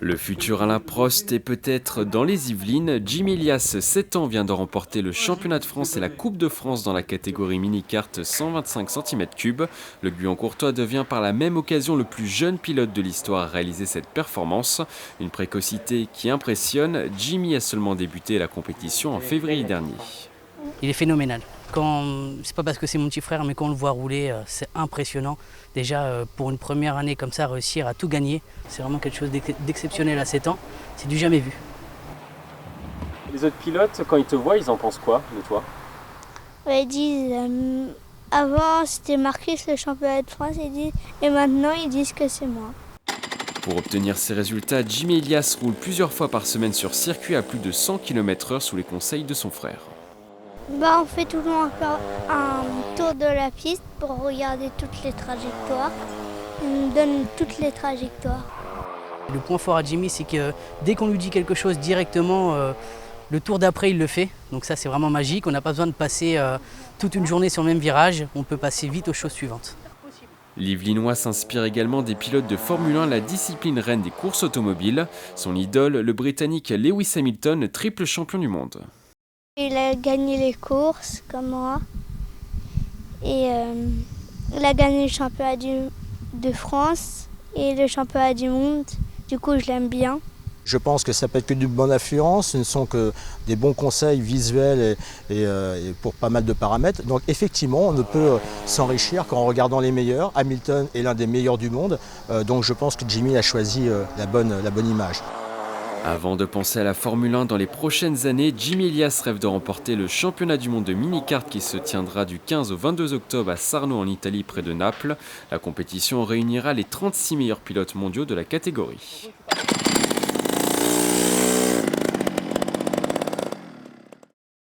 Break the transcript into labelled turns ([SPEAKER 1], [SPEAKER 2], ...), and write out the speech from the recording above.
[SPEAKER 1] Le futur Alain Prost est peut-être dans les Yvelines. Jimmy Elias, 7 ans, vient de remporter le championnat de France et la Coupe de France dans la catégorie mini-kart 125 cm3. Le Guyancourtois devient par la même occasion le plus jeune pilote de l'histoire à réaliser cette performance. Une précocité qui impressionne. Jimmy a seulement débuté la compétition en février dernier.
[SPEAKER 2] Il est phénoménal. C'est pas parce que c'est mon petit frère, mais quand on le voit rouler, c'est impressionnant. Déjà, pour une première année comme ça, réussir à tout gagner, c'est vraiment quelque chose d'exceptionnel à 7 ans. C'est du jamais vu.
[SPEAKER 1] Les autres pilotes, quand ils te voient, ils en pensent quoi de toi?
[SPEAKER 3] Ouais, ils disent, avant c'était Marcus le championnat de France, et maintenant ils disent que c'est moi.
[SPEAKER 1] Pour obtenir ces résultats, Jimmy Elias roule plusieurs fois par semaine sur circuit à plus de 100 km/h sous les conseils de son frère.
[SPEAKER 3] Bah, on fait toujours encore un tour de la piste pour regarder toutes les trajectoires. Il nous donne toutes les trajectoires.
[SPEAKER 2] Le point fort à Jimmy, c'est que dès qu'on lui dit quelque chose directement, le tour d'après, il le fait. Donc ça, c'est vraiment magique. On n'a pas besoin de passer toute une journée sur le même virage. On peut passer vite aux choses suivantes.
[SPEAKER 1] L'Yvelinois s'inspire également des pilotes de Formule 1, la discipline reine des courses automobiles. Son idole, le Britannique Lewis Hamilton, triple champion du monde.
[SPEAKER 3] Il a gagné les courses comme moi. Et il a gagné le championnat de France et le championnat du monde. Du coup, je l'aime bien.
[SPEAKER 4] Je pense que ça peut être que d'une bonne influence, ce ne sont que des bons conseils visuels et pour pas mal de paramètres. Donc effectivement, on ne peut s'enrichir qu'en regardant les meilleurs. Hamilton est l'un des meilleurs du monde, donc je pense que Jimmy a choisi la bonne image.
[SPEAKER 1] Avant de penser à la Formule 1 dans les prochaines années, Jimmy Elias rêve de remporter le championnat du monde de mini-kart qui se tiendra du 15 au 22 octobre à Sarno en Italie près de Naples. La compétition réunira les 36 meilleurs pilotes mondiaux de la catégorie.